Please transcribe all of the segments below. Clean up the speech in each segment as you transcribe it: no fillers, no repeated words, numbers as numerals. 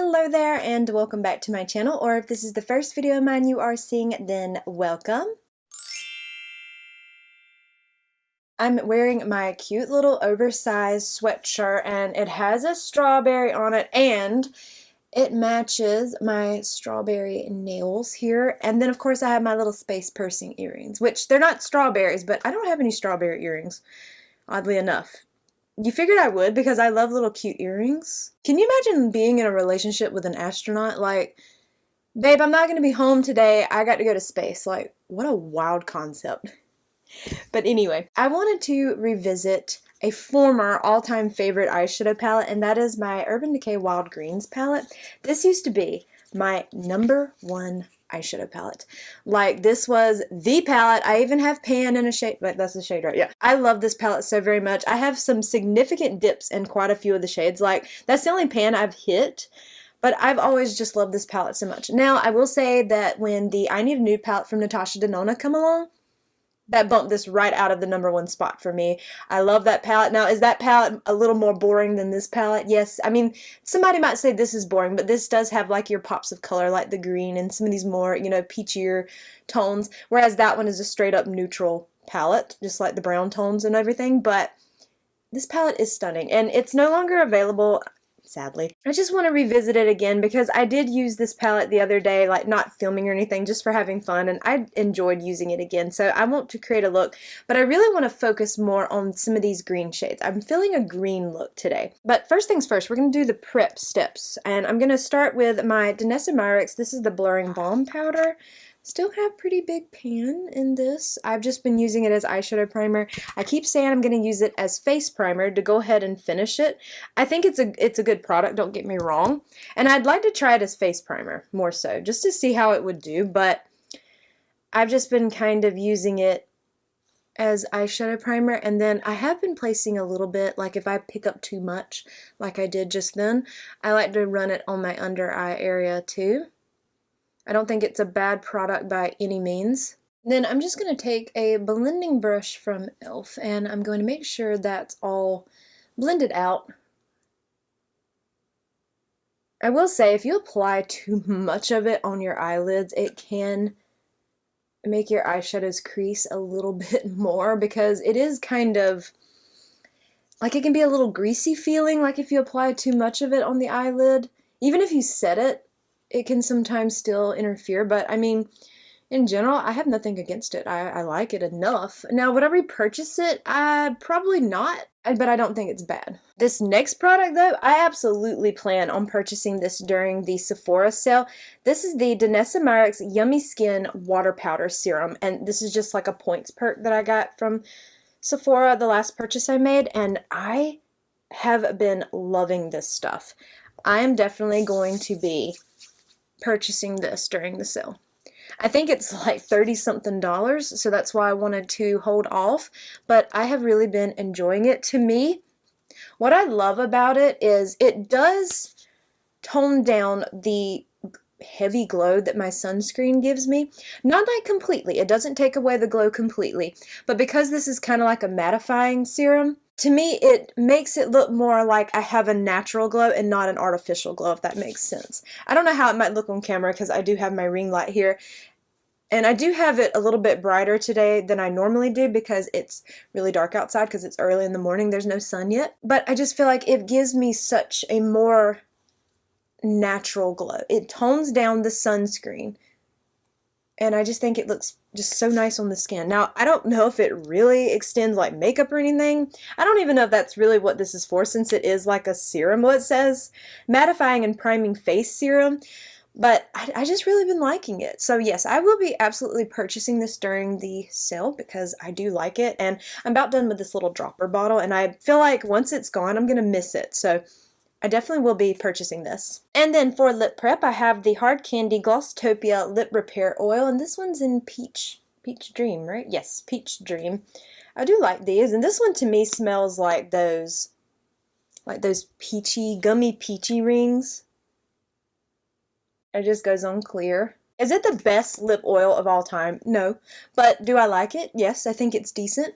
Hello there and welcome back to my channel, or if this is the first video of mine you are seeing, then welcome. I'm wearing my cute little oversized sweatshirt and it has a strawberry on it and it matches my strawberry nails here. And then of course I have my little space piercing earrings, which they're not strawberries, but I don't have any strawberry earrings, oddly enough. You figured I would because I love little cute earrings. Can you imagine being in a relationship with an astronaut? Like, babe, I'm not going to be home today. I got to go to space. Like, what a wild concept. But anyway, I wanted to revisit a former all-time favorite eyeshadow palette, and that is my Urban Decay Wild Greens palette. This used to be my #1 eyeshadow palette. Like, this was the palette. I even have pan in a shade, but that's the shade, right? Yeah. I love this palette so very much. I have some significant dips in quite a few of the shades. Like, that's the only pan I've hit, but I've always just loved this palette so much. Now, I will say that when the I Need a Nude palette from Natasha Denona come along, that bumped this right out of the #1 spot for me. I love that palette. Now, is that palette a little more boring than this palette? Yes. I mean, somebody might say this is boring, but this does have like your pops of color, like the green and some of these more, you know, peachier tones, whereas that one is a straight up neutral palette, just like the brown tones and everything. But this palette is stunning, and it's no longer available, sadly. I just want to revisit it again because I did use this palette the other day, like not filming or anything, just for having fun, and I enjoyed using it again. So I want to create a look, but I really want to focus more on some of these green shades. I'm feeling a green look today. But first things first, we're going to do the prep steps, and I'm going to start with my Danessa Myricks. This is the Blurring Balm Powder. Still have pretty big pan in this. I've just been using it as eyeshadow primer. I keep saying I'm going to use it as face primer to go ahead and finish it. I think it's a good product, don't get me wrong. And I'd like to try it as face primer, more so, just to see how it would do. But I've just been kind of using it as eyeshadow primer, and then I have been placing a little bit, like if I pick up too much, like I did just then, I like to run it on my under eye area too. I don't think it's a bad product by any means. Then I'm just going to take a blending brush from e.l.f. and I'm going to make sure that's all blended out. I will say, if you apply too much of it on your eyelids, it can make your eyeshadows crease a little bit more because it is kind of, like, it can be a little greasy feeling, like if you apply too much of it on the eyelid. Even if you set it, it can sometimes still interfere, but I mean, in general, I have nothing against it. I like it enough. Now, would I repurchase it? Probably not, but I don't think it's bad. This next product, though, I absolutely plan on purchasing this during the Sephora sale. This is the Danessa Myricks Yummy Skin Water Powder Serum, and this is just like a points perk that I got from Sephora, the last purchase I made, and I have been loving this stuff. I am definitely going to be purchasing this during the sale. I think it's like $30-something, so that's why I wanted to hold off, but I have really been enjoying it. To me, what I love about it is it does tone down the heavy glow that my sunscreen gives me. Not like completely, it doesn't take away the glow completely, but because this is kind of like a mattifying serum, to me, it makes it look more like I have a natural glow and not an artificial glow, if that makes sense. I don't know how it might look on camera because I do have my ring light here. And I do have it a little bit brighter today than I normally do because it's really dark outside because it's early in the morning. There's no sun yet. But I just feel like it gives me such a more natural glow. It tones down the sunscreen. And I just think it looks just so nice on the skin. Now, I don't know if it really extends like makeup or anything. I don't even know if that's really what this is for, since it is like a serum. Well, it says mattifying and priming face serum, but I just really been liking it. So yes, I will be absolutely purchasing this during the sale because I do like it. And I'm about done with this little dropper bottle, and I feel like once it's gone, I'm going to miss it. So I definitely will be purchasing this. And then for lip prep, I have the Hard Candy Glosstopia Lip Repair Oil, and this one's in Peach Dream, right? Yes, Peach Dream. I do like these, and this one to me smells like those peachy, gummy peachy rings. It just goes on clear. Is it the best lip oil of all time? No. But do I like it? Yes, I think it's decent.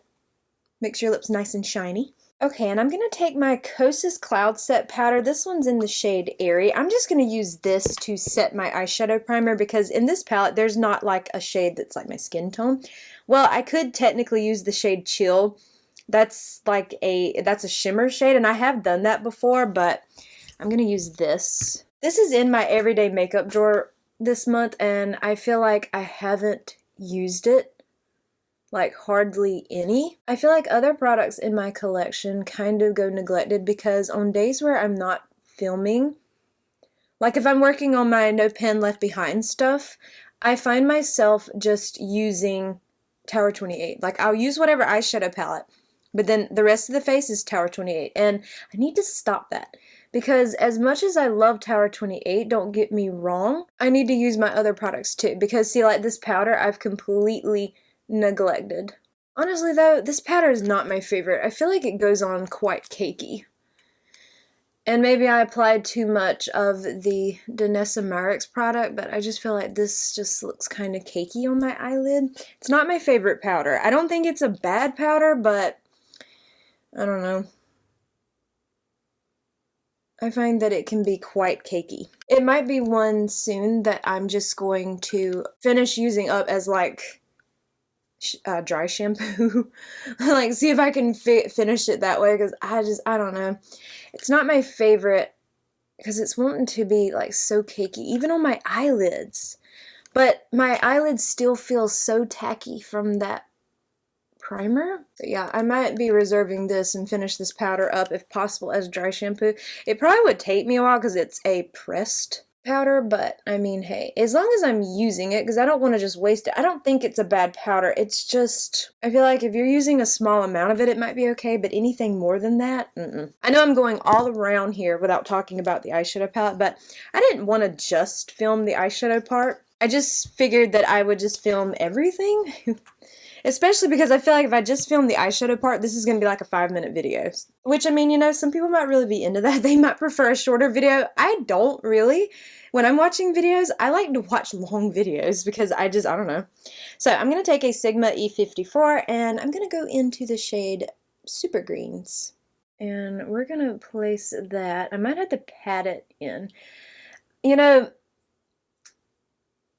Makes your lips nice and shiny. Okay, and I'm going to take my Kosas Cloud Set powder. This one's in the shade Airy. I'm just going to use this to set my eyeshadow primer because in this palette there's not like a shade that's like my skin tone. Well, I could technically use the shade Chill. That's a shimmer shade, and I have done that before, but I'm going to use this. This is in my everyday makeup drawer this month, and I feel like I haven't used it like hardly any. I feel like other products in my collection kind of go neglected because on days where I'm not filming, like if I'm working on my No Pen Left Behind stuff, I find myself just using Tower 28. Like I'll use whatever eyeshadow palette, but then the rest of the face is Tower 28, and I need to stop that. Because as much as I love Tower 28, don't get me wrong, I need to use my other products too. Because see, like this powder, I've completely neglected. Honestly though, this powder is not my favorite. I feel like it goes on quite cakey. And maybe I applied too much of the Danessa Myricks product, but I just feel like this just looks kind of cakey on my eyelid. It's not my favorite powder. I don't think it's a bad powder, but I don't know. I find that it can be quite cakey. It might be one soon that I'm just going to finish using up as like dry shampoo. Like see if I can finish it that way, because I don't know. It's not my favorite because it's wanting to be like so cakey, even on my eyelids. But my eyelids still feel so tacky from that primer. So yeah, I might be reserving this and finish this powder up if possible as dry shampoo. It probably would take me a while because it's a pressed powder, but I mean, hey, as long as I'm using it, because I don't want to just waste it. I don't think it's a bad powder. It's just, I feel like if you're using a small amount of it, it might be okay, but anything more than that, I know I'm going all around here without talking about the eyeshadow palette, but I didn't want to just film the eyeshadow part. I just figured that I would just film everything. Especially because I feel like if I just film the eyeshadow part, this is going to be like a 5-minute video. Which, I mean, you know, some people might really be into that. They might prefer a shorter video. I don't really. When I'm watching videos, I like to watch long videos because I don't know. So I'm going to take a Sigma E54 and I'm going to go into the shade Super Greens. And we're going to place that. I might have to pat it in. You know,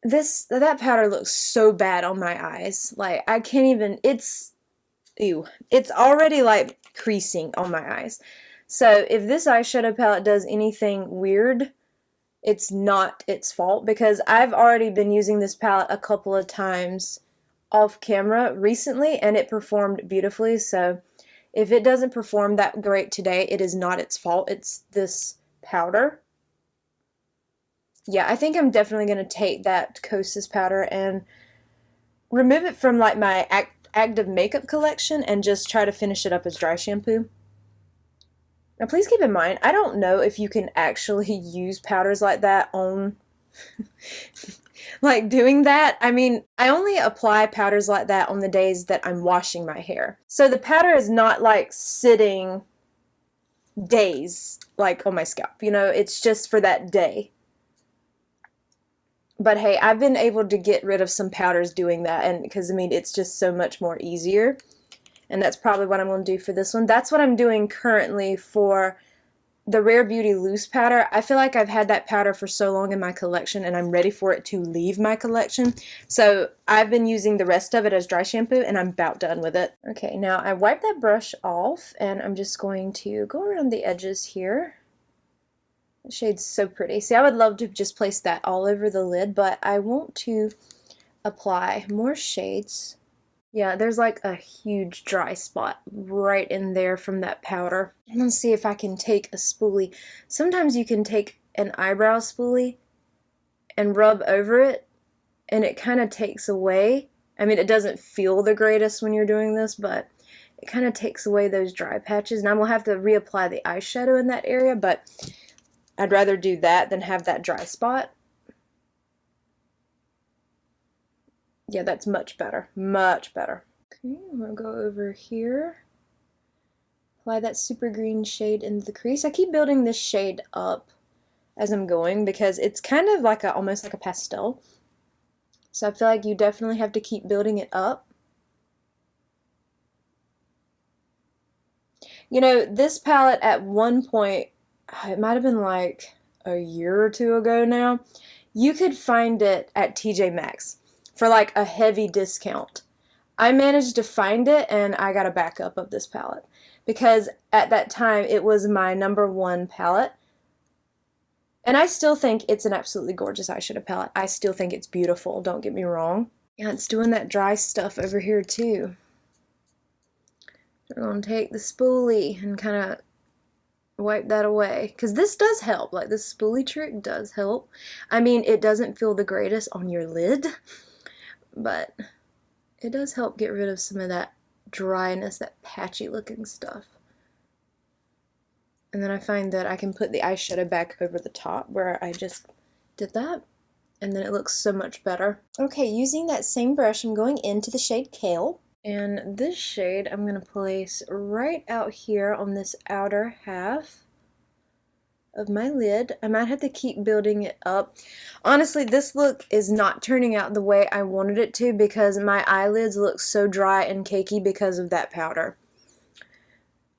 that powder looks so bad on my eyes. Like I can't even, it's already like creasing on my eyes. So if this eyeshadow palette does anything weird, it's not its fault, because I've already been using this palette a couple of times off camera recently and it performed beautifully. So if it doesn't perform that great today, it is not its fault. It's this powder. Yeah, I think I'm definitely going to take that Kosas powder and remove it from like my active makeup collection and just try to finish it up as dry shampoo. Now please keep in mind, I don't know if you can actually use powders like that on like doing that. I mean, I only apply powders like that on the days that I'm washing my hair. So the powder is not like sitting days like on my scalp, you know, it's just for that day. But hey, I've been able to get rid of some powders doing that, and because I mean it's just so much more easier. And that's probably what I'm going to do for this one. That's what I'm doing currently for the Rare Beauty loose powder. I feel like I've had that powder for so long in my collection and I'm ready for it to leave my collection. So I've been using the rest of it as dry shampoo and I'm about done with it. Okay, now I wiped that brush off and I'm just going to go around the edges here. The shade's so pretty. See, I would love to just place that all over the lid, but I want to apply more shades. Yeah, there's like a huge dry spot right in there from that powder. I'm gonna see if I can take a spoolie. Sometimes you can take an eyebrow spoolie and rub over it, and it kind of takes away. I mean, it doesn't feel the greatest when you're doing this, but it kind of takes away those dry patches. And I'm gonna have to reapply the eyeshadow in that area, but I'd rather do that than have that dry spot. Yeah, that's much better. Much better. Okay, I'm going to go over here. Apply that super green shade into the crease. I keep building this shade up as I'm going because it's kind of like almost like a pastel. So I feel like you definitely have to keep building it up. You know, this palette at one point, it might have been like a year or two ago now, you could find it at TJ Maxx for like a heavy discount. I managed to find it and I got a backup of this palette because at that time it was my #1 palette. And I still think it's an absolutely gorgeous eyeshadow palette. I still think it's beautiful, don't get me wrong. Yeah, it's doing that dry stuff over here too. We're going to take the spoolie and kind of wipe that away. Because this does help. Like, this spoolie trick does help. I mean, it doesn't feel the greatest on your lid, but it does help get rid of some of that dryness, that patchy looking stuff. And then I find that I can put the eyeshadow back over the top where I just did that. And then it looks so much better. Okay, using that same brush, I'm going into the shade Kale. And this shade I'm going to place right out here on this outer half of my lid. I might have to keep building it up. Honestly, this look is not turning out the way I wanted it to because my eyelids look so dry and cakey because of that powder.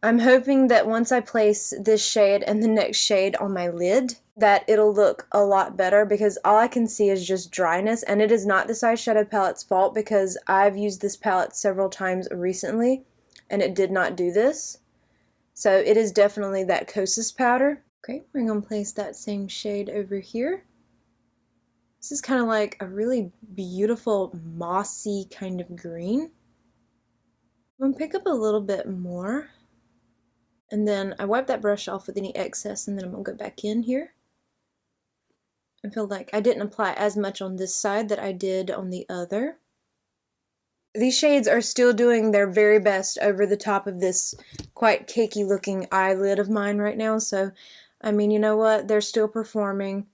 I'm hoping that once I place this shade and the next shade on my lid, that it'll look a lot better because all I can see is just dryness, and it is not this eyeshadow palette's fault because I've used this palette several times recently and it did not do this. So it is definitely that Kosas powder. Okay, we're going to place that same shade over here. This is kind of like a really beautiful mossy kind of green. I'm going to pick up a little bit more. And then I wipe that brush off with any excess, and then I'm going to go back in here. I feel like I didn't apply as much on this side that I did on the other. These shades are still doing their very best over the top of this quite cakey looking eyelid of mine right now, so I mean, you know what? They're still performing,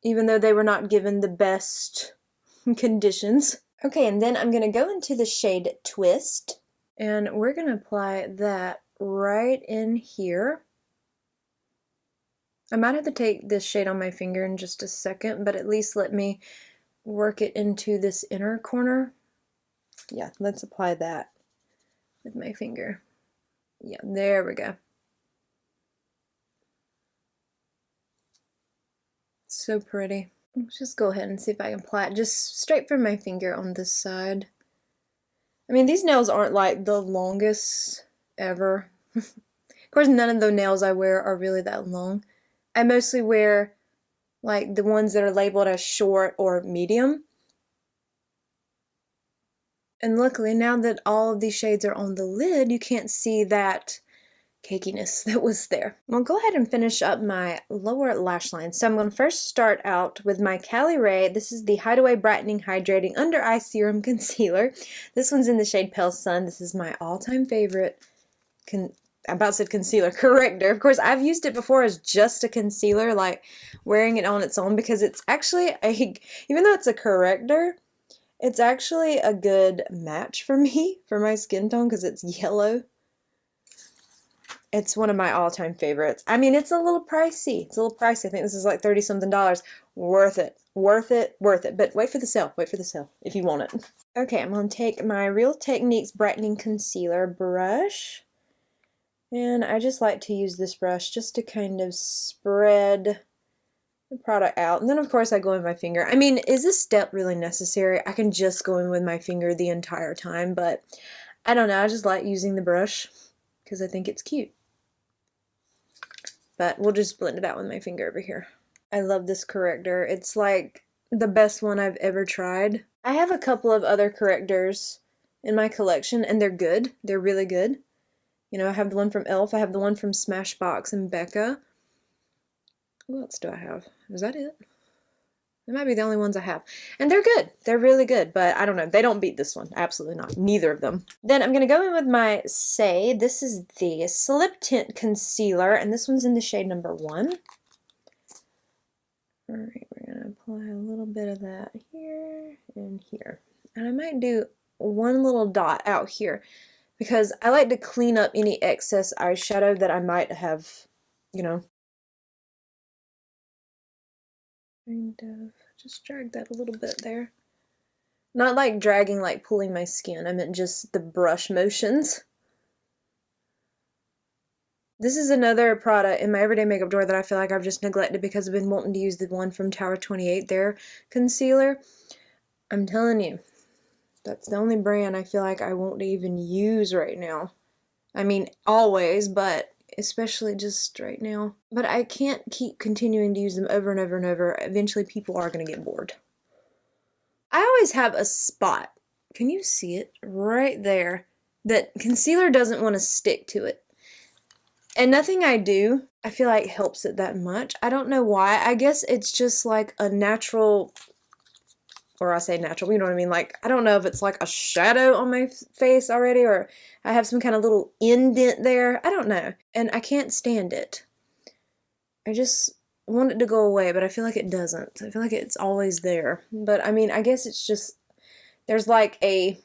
even though they were not given the best conditions. Okay, and then I'm going to go into the shade Twist, and we're going to apply that right in here. I might have to take this shade on my finger in just a second, but at least let me work it into this inner corner. Yeah, let's apply that with my finger. Yeah, there we go. So pretty. Let's just go ahead and see if I can apply it just straight from my finger on this side. I mean, these nails aren't like the longest ever. Of course, none of the nails I wear are really that long. I mostly wear like the ones that are labeled as short or medium. And luckily, now that all of these shades are on the lid, you can't see that cakiness that was there. I'll go ahead and finish up my lower lash line. So I'm going to first start out with my Cali Ray. This is the Hideaway Brightening Hydrating Under Eye Serum Concealer. This one's in the shade Pale Sun. This is my all-time favorite I about said concealer, corrector. Of course, I've used it before as just a concealer, like wearing it on its own, because it's actually even though it's a corrector, it's actually a good match for me, for my skin tone, because it's yellow. It's one of my all-time favorites. I mean, it's a little pricey. It's a little pricey. I think this is like $30-something. Worth it. Worth it. Worth it. But wait for the sale. Wait for the sale if you want it. Okay, I'm going to take my Real Techniques Brightening Concealer brush. And I just like to use this brush just to kind of spread the product out. And then, of course, I go in my finger. I mean, is this step really necessary? I can just go in with my finger the entire time, but I don't know. I just like using the brush because I think it's cute. But we'll just blend it out with my finger over here. I love this corrector. It's like the best one I've ever tried. I have a couple of other correctors in my collection, and they're good. They're really good. You know, I have the one from e.l.f. I have the one from Smashbox and Becca. What else do I have? Is that it? They might be the only ones I have. And they're good. They're really good. But I don't know. They don't beat this one. Absolutely not. Neither of them. Then I'm going to go in with my Say. This is the Slip Tint Concealer. And this one's in the shade number 1. Alright, we're going to apply a little bit of that here and here. And I might do one little dot out here, because I like to clean up any excess eyeshadow that I might have, you know. Kind of just drag that a little bit there. Not like dragging, like pulling my skin. I meant just the brush motions. This is another product in my everyday makeup drawer that I feel like I've just neglected because I've been wanting to use the one from Tower 28, their concealer. I'm telling you, that's the only brand I feel like I won't even use right now. I mean, always, but especially just right now. But I can't keep continuing to use them over and over and over. Eventually people are going to get bored. I always have a spot, can you see it? Right there, that concealer doesn't want to stick to it. And nothing I do, I feel like helps it that much. I don't know why. I guess it's just like a natural, or I say natural, you know what I mean? Like, I don't know if it's like a shadow on my face already, or I have some kind of little indent there. I don't know. And I can't stand it. I just want it to go away, but I feel like it doesn't. I feel like it's always there. But I mean, I guess it's just, there's like a,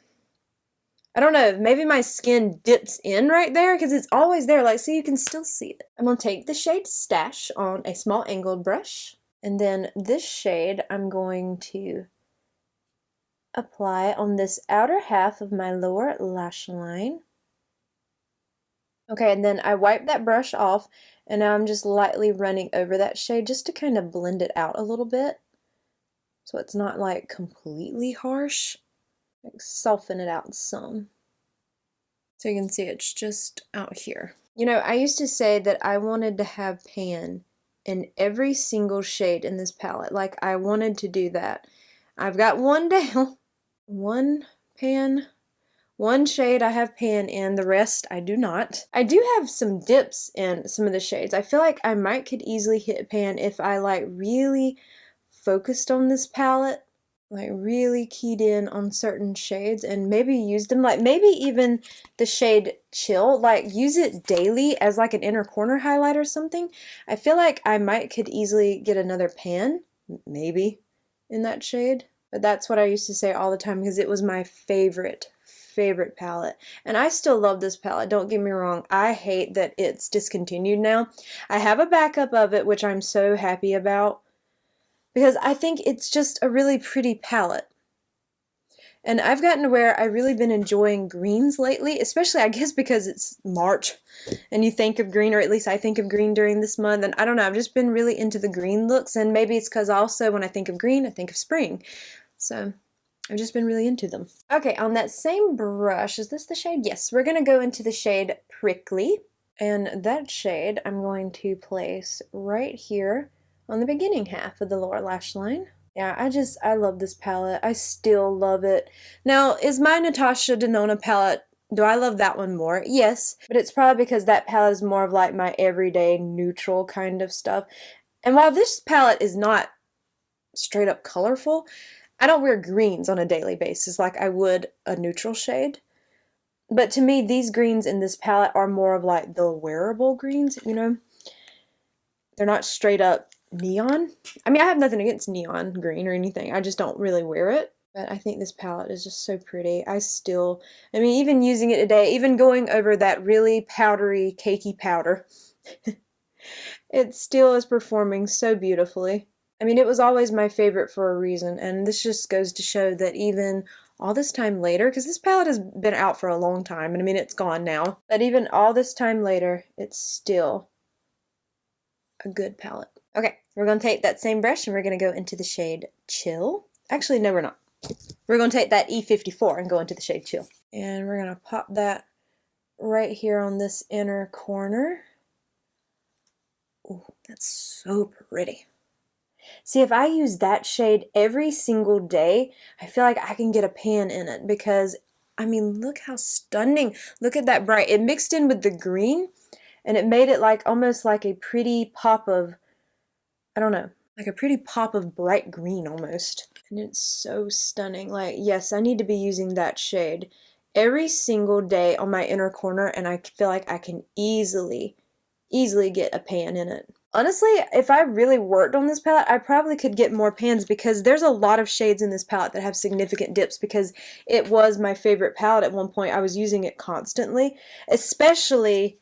I don't know, maybe my skin dips in right there because it's always there. Like, see, you can still see it. I'm going to take the shade Stash on a small angled brush. And then this shade I'm going to apply on this outer half of my lower lash line. Okay, and then I wipe that brush off, and now I'm just lightly running over that shade just to kind of blend it out a little bit. So it's not like completely harsh. Like soften it out some. So you can see it's just out here. You know, I used to say that I wanted to have pan in every single shade in this palette. Like, I wanted to do that. I've got one down. One pan, one shade I have pan in, the rest I do not. I do have some dips in some of the shades. I feel like I might could easily hit pan if I like really focused on this palette, like really keyed in on certain shades and maybe use them, like maybe even the shade Chill, like use it daily as like an inner corner highlight or something. I feel like I might could easily get another pan, maybe, in that shade. But that's what I used to say all the time because it was my favorite palette. And I still love this palette, don't get me wrong. I hate that it's discontinued now. I have a backup of it, which I'm so happy about, because I think it's just a really pretty palette. And I've gotten to where I've really been enjoying greens lately, especially I guess because it's March and you think of green, or at least I think of green during this month. And I don't know, I've just been really into the green looks, and maybe it's because also when I think of green, I think of spring. So I've just been really into them. Okay, on that same brush, is this the shade? Yes, we're going to go into the shade Prickly. And that shade I'm going to place right here on the beginning half of the lower lash line. Yeah, I love this palette. I still love it. Now, is my Natasha Denona palette, do I love that one more? Yes, but it's probably because that palette is more of like my everyday neutral kind of stuff. And while this palette is not straight up colorful, I don't wear greens on a daily basis like I would a neutral shade. But to me, these greens in this palette are more of like the wearable greens, you know? They're not straight up neon. I mean, I have nothing against neon green or anything. I just don't really wear it. But I think this palette is just so pretty. I mean, even using it today, even going over that really powdery, cakey powder, it still is performing so beautifully. I mean, it was always my favorite for a reason, and this just goes to show that even all this time later, because this palette has been out for a long time, and I mean, it's gone now, but even all this time later, it's still a good palette. Okay, we're going to take that same brush and we're going to go into the shade Chill. Actually, no, we're not. We're going to take that E54 and go into the shade Chill. And we're going to pop that right here on this inner corner. Oh, that's so pretty. See, if I use that shade every single day, I feel like I can get a pan in it because, I mean, look how stunning. Look at that bright. It mixed in with the green and it made it like almost like a pretty pop of, I don't know, like a pretty pop of bright green almost. And it's so stunning. Like, yes, I need to be using that shade every single day on my inner corner, and I feel like I can easily get a pan in it. Honestly, if I really worked on this palette, I probably could get more pans because there's a lot of shades in this palette that have significant dips because it was my favorite palette at one point. I was using it constantly, especially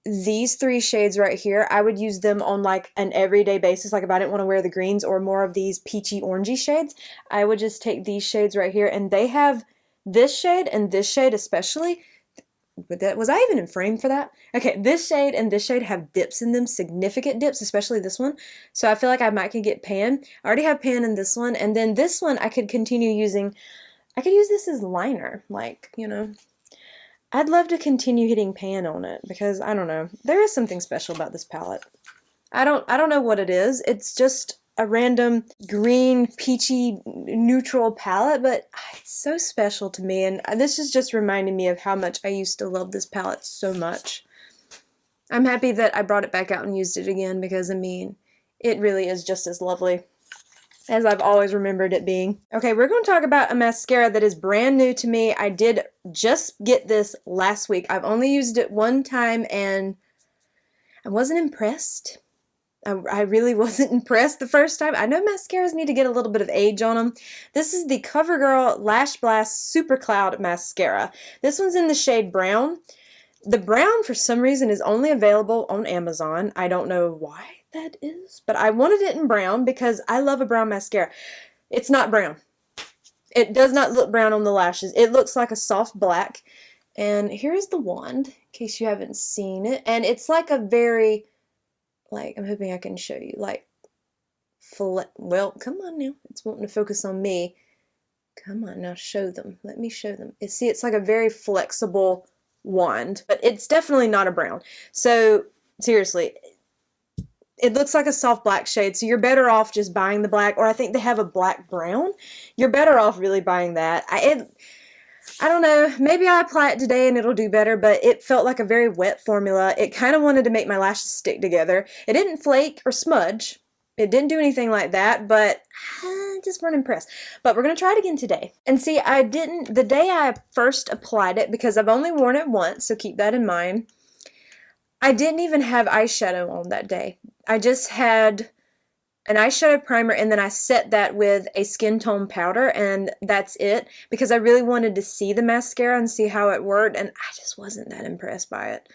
these three shades right here. I would use them on like an everyday basis. Like if I didn't want to wear the greens or more of these peachy orangey shades, I would just take these shades right here, and they have this shade and this shade especially. Was I even in frame for that? Okay, this shade and this shade have dips in them, significant dips, especially this one. So I feel like I might could get pan. I already have pan in this one, and then this one I could continue using. I could use this as liner, like, you know. I'd love to continue hitting pan on it because I don't know. There is something special about this palette. I don't know what it is. It's just a random green, peachy, neutral palette, but it's so special to me, and this is just reminding me of how much I used to love this palette so much. I'm happy that I brought it back out and used it again because, I mean, it really is just as lovely as I've always remembered it being. Okay, we're going to talk about a mascara that is brand new to me. I did just get this last week. I've only used it one time and I wasn't impressed. I really wasn't impressed the first time. I know mascaras need to get a little bit of age on them. This is the CoverGirl Lash Blast Super Cloud Mascara. This one's in the shade brown. The brown, for some reason, is only available on Amazon. I don't know why that is, but I wanted it in brown because I love a brown mascara. It's not brown. It does not look brown on the lashes. It looks like a soft black. And here's the wand, in case you haven't seen it. And it's like a very... like, I'm hoping I can show you, like, well, come on now, it's wanting to focus on me. Come on, now show them, let me show them. See, it's like a very flexible wand, but it's definitely not a brown. So, seriously, it looks like a soft black shade, so you're better off just buying the black, or I think they have a black brown. You're better off really buying that. I don't know, maybe I'll apply it today and it'll do better, but it felt like a very wet formula. It kind of wanted to make my lashes stick together. It didn't flake or smudge. It didn't do anything like that, but I just weren't impressed. But we're going to try it again today. And see, the day I first applied it, because I've only worn it once, so keep that in mind, I didn't even have eyeshadow on that day. I just had an eyeshadow primer, and then I set that with a skin tone powder, and that's it, because I really wanted to see the mascara and see how it worked, and I just wasn't that impressed by it.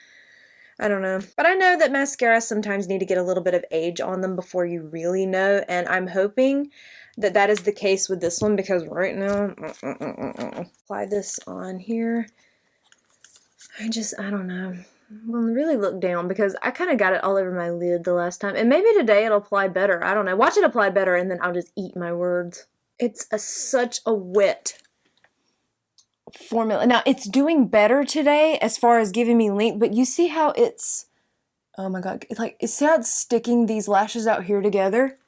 I don't know. But I know that mascaras sometimes need to get a little bit of age on them before you really know, and I'm hoping that that is the case with this one, because right now, apply this on here. I don't know. Well, really look down, because I kind of got it all over my lid the last time. And maybe today it'll apply better. I don't know. Watch it apply better, and then I'll just eat my words. It's such a wet formula. Now, it's doing better today as far as giving me length, but you see how it's... oh my god. See how it's sticking these lashes out here together?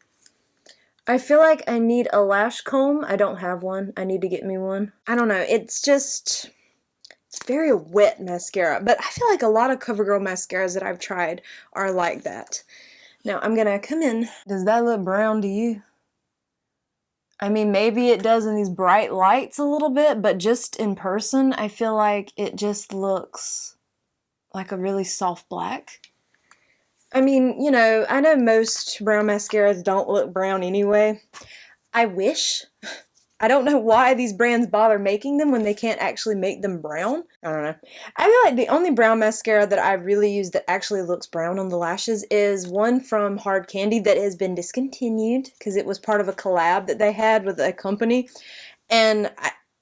I feel like I need a lash comb. I don't have one. I need to get me one. I don't know. It's just... it's very wet mascara, but I feel like a lot of CoverGirl mascaras that I've tried are like that. Now, I'm gonna come in. Does that look brown to you? I mean, maybe it does in these bright lights a little bit, but just in person, I feel like it just looks like a really soft black. I mean, you know, I know most brown mascaras don't look brown anyway. I wish. I don't know why these brands bother making them when they can't actually make them brown. I don't know. I feel like the only brown mascara that I've really used that actually looks brown on the lashes is one from Hard Candy that has been discontinued because it was part of a collab that they had with a company. And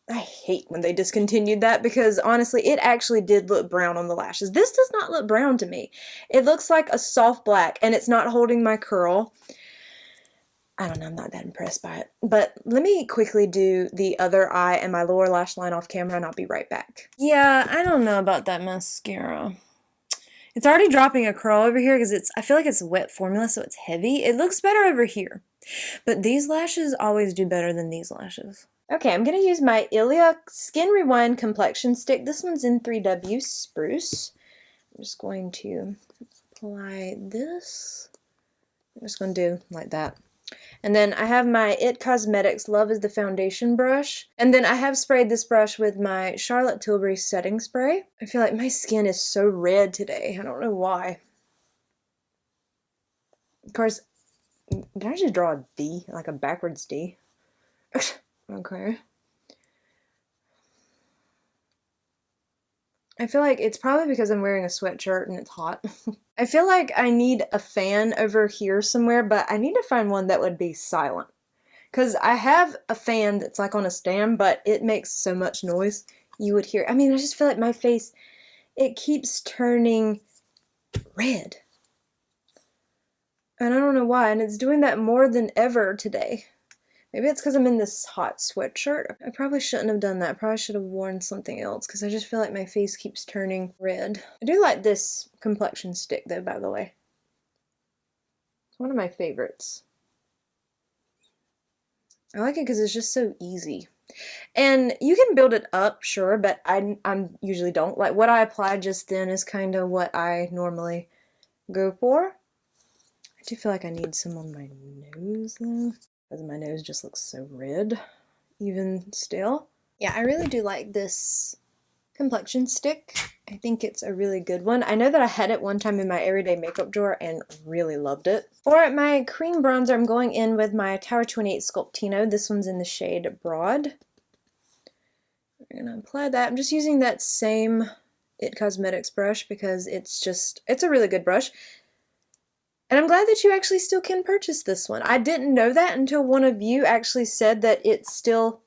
I hate when they discontinued that, because honestly, it actually did look brown on the lashes. This does not look brown to me. It looks like a soft black, and it's not holding my curl. I don't know, I'm not that impressed by it. But let me quickly do the other eye and my lower lash line off camera, and I'll be right back. Yeah, I don't know about that mascara. It's already dropping a curl over here because I feel like it's a wet formula, so it's heavy. It looks better over here. But these lashes always do better than these lashes. Okay, I'm going to use my Ilia Skin Rewind Complexion Stick. This one's in 3W Spruce. I'm just going to apply this. I'm just going to do like that. And then I have my IT Cosmetics Love is the Foundation brush. And then I have sprayed this brush with my Charlotte Tilbury setting spray. I feel like my skin is so red today. I don't know why. Of course, did I just draw a D? Like a backwards D? Okay. I feel like it's probably because I'm wearing a sweatshirt and it's hot. I feel like I need a fan over here somewhere, but I need to find one that would be silent. Because I have a fan that's like on a stand, but it makes so much noise. You would hear, I mean, I just feel like my face it keeps turning red. And I don't know why, and it's doing that more than ever today. Maybe it's because I'm in this hot sweatshirt. I probably shouldn't have done that. I probably should have worn something else because I just feel like my face keeps turning red. I do like this complexion stick though, by the way. It's one of my favorites. I like it because it's just so easy. And you can build it up, sure, but I usually don't. Like what I applied just then is kind of what I normally go for. I do feel like I need some on my nose though, because my nose just looks so red, even still. Yeah, I really do like this complexion stick. I think it's a really good one. I know that I had it one time in my everyday makeup drawer and really loved it. For my cream bronzer, I'm going in with my Tower 28 Sculptino. This one's in the shade Broad. We're gonna apply that. I'm just using that same It Cosmetics brush because it's a really good brush. And I'm glad that you actually still can purchase this one. I didn't know that until one of you actually said that it still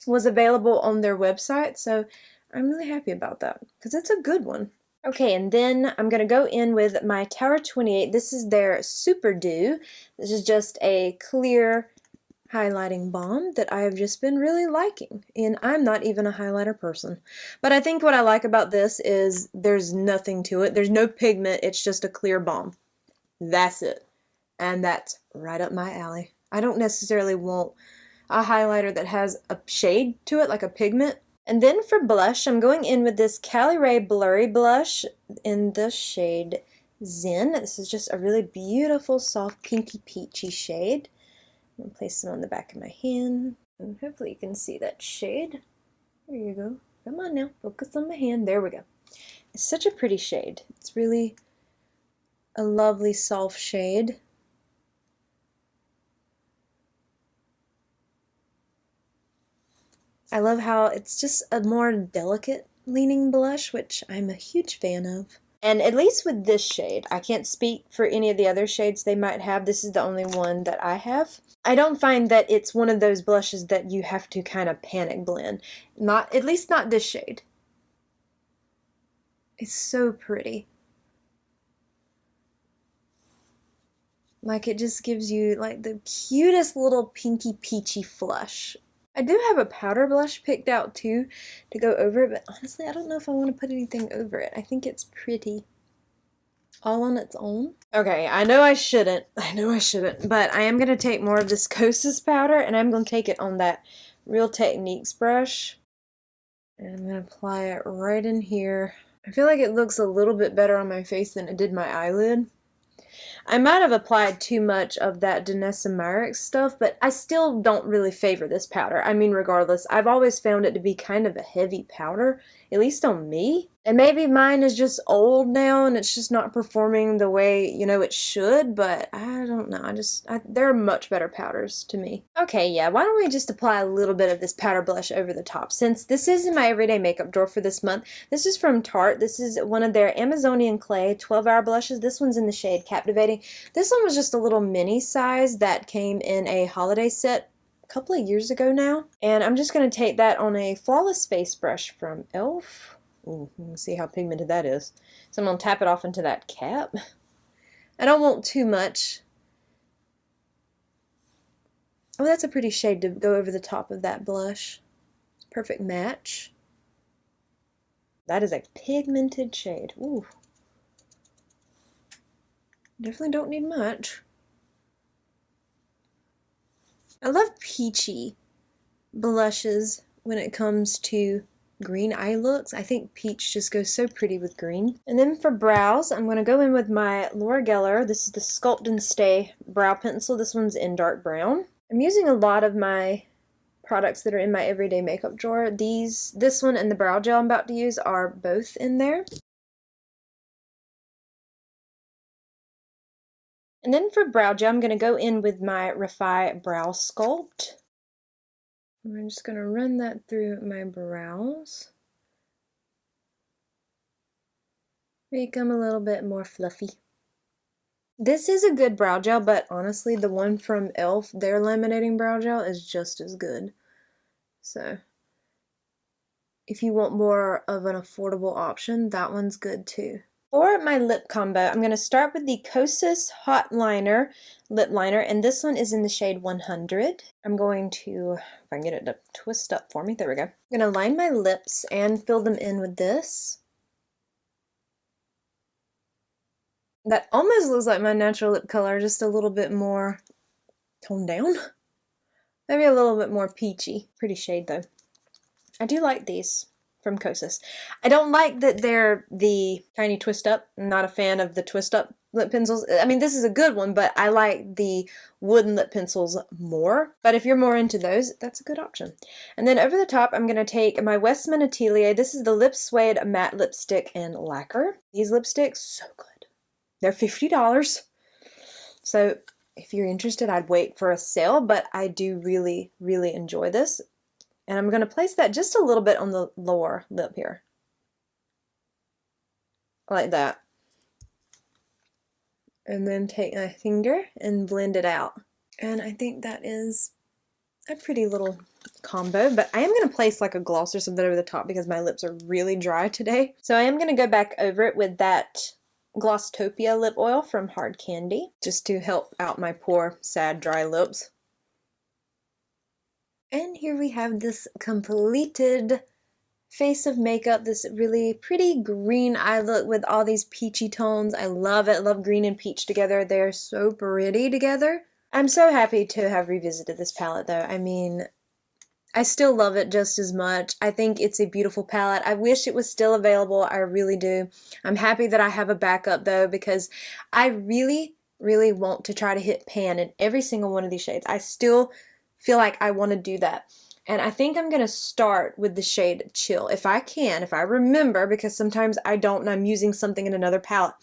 was available on their website, so I'm really happy about that because it's a good one. Okay, and then I'm going to go in with my Tower 28. This is their Super Dew. This is just a clear highlighting balm that I have just been really liking, and I'm not even a highlighter person. But I think what I like about this is there's nothing to it. There's no pigment. It's just a clear balm. That's it. And that's right up my alley. I don't necessarily want a highlighter that has a shade to it, like a pigment. And then for blush, I'm going in with this Cali Ray Blurry Blush in the shade Zen. This is just a really beautiful, soft, pinky, peachy shade. I'm going to place it on the back of my hand, and hopefully you can see that shade. There you go. Come on now, focus on my hand. There we go. It's such a pretty shade. It's really a lovely, soft shade. I love how it's just a more delicate leaning blush, which I'm a huge fan of. And at least with this shade, I can't speak for any of the other shades they might have. This is the only one that I have. I don't find that it's one of those blushes that you have to kind of panic blend. At least not this shade. It's so pretty. Like it just gives you like the cutest little pinky peachy flush. I do have a powder blush picked out too to go over it, but honestly I don't know if I want to put anything over it. I think it's pretty all on its own. Okay, I know I shouldn't, but I am going to take more of this Kosas powder and I'm going to take it on that Real Techniques brush. And I'm going to apply it right in here. I feel like it looks a little bit better on my face than it did my eyelid. I might have applied too much of that Danessa Myricks stuff, but I still don't really favor this powder. I mean, regardless, I've always found it to be kind of a heavy powder, at least on me. And maybe mine is just old now and it's just not performing the way, you know, it should, but I don't know. There are much better powders to me. Okay, yeah, why don't we just apply a little bit of this powder blush over the top, since this is in my everyday makeup drawer for this month. This is from Tarte. This is one of their Amazonian Clay 12-hour blushes. This one's in the shade Captivating. This one was just a little mini size that came in a holiday set a couple of years ago now. And I'm just going to take that on a Flawless Face brush from e.l.f. Ooh, you can see how pigmented that is. So I'm going to tap it off into that cap. I don't want too much. Oh, that's a pretty shade to go over the top of that blush. It's a perfect match. That is a pigmented shade. Ooh. Definitely don't need much. I love peachy blushes when it comes to green eye looks. I think peach just goes so pretty with green. And then for brows, I'm going to go in with my Laura Geller. This is the Sculpt and Stay brow pencil. This one's in dark brown. I'm using a lot of my products that are in my everyday makeup drawer. This one and the brow gel I'm about to use are both in there. And then for brow gel, I'm going to go in with my Refi Brow Sculpt. I'm just going to run that through my brows. Make them a little bit more fluffy. This is a good brow gel, but honestly, the one from e.l.f., their laminating brow gel, is just as good. So, if you want more of an affordable option, that one's good too. For my lip combo, I'm going to start with the Kosas Hot Liner lip liner, and this one is in the shade 100. I'm going to, if I can get it to twist up for me, there we go. I'm going to line my lips and fill them in with this. That almost looks like my natural lip color, just a little bit more toned down. Maybe a little bit more peachy. Pretty shade though. I do like these from Kosas. I don't like that they're the tiny twist up. I'm not a fan of the twist up lip pencils. I mean, this is a good one, but I like the wooden lip pencils more. But if you're more into those, that's a good option. And then over the top, I'm going to take my Westman Atelier. This is the Lip Suede Matte Lipstick in Lacquer. These lipsticks, so good. They're $50. So if you're interested, I'd wait for a sale, but I do really, really enjoy this. And I'm going to place that just a little bit on the lower lip here. Like that. And then take my finger and blend it out. And I think that is a pretty little combo, but I am going to place like a gloss or something over the top because my lips are really dry today. So I am going to go back over it with that Glosstopia lip oil from Hard Candy, just to help out my poor, sad, dry lips. And here we have this completed face of makeup, this really pretty green eye look with all these peachy tones. I love it. I love green and peach together. They're so pretty together. I'm so happy to have revisited this palette though. I mean, I still love it just as much. I think it's a beautiful palette. I wish it was still available. I really do. I'm happy that I have a backup though, because I really, really want to try to hit pan in every single one of these shades. I still feel like I want to do that. And I think I'm going to start with the shade Chill. If I can, if I remember, because sometimes I don't and I'm using something in another palette.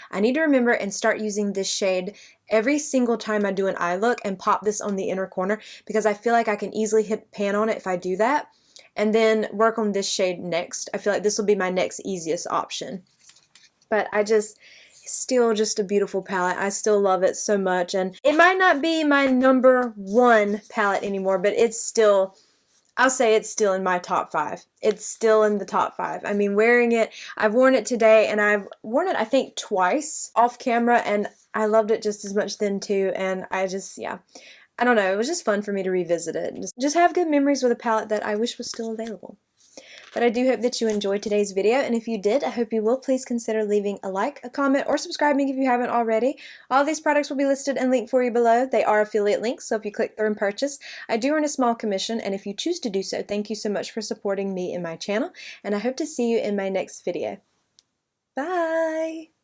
I need to remember and start using this shade every single time I do an eye look and pop this on the inner corner, because I feel like I can easily hit pan on it if I do that. And then work on this shade next. I feel like this will be my next easiest option. But still just a beautiful palette. I still love it so much, and it might not be my #1 palette anymore, but it's still, I'll say it's still in my top 5. It's still in the top 5. I mean, wearing it, I've worn it today, and I've worn it I think twice off camera, and I loved it just as much then too, and yeah, I don't know, it was just fun for me to revisit it and just have good memories with a palette that I wish was still available. But I do hope that you enjoyed today's video, and if you did, I hope you will please consider leaving a like, a comment, or subscribing if you haven't already. All of these products will be listed and linked for you below. They are affiliate links, so if you click through and purchase, I do earn a small commission, and if you choose to do so, thank you so much for supporting me and my channel, and I hope to see you in my next video. Bye!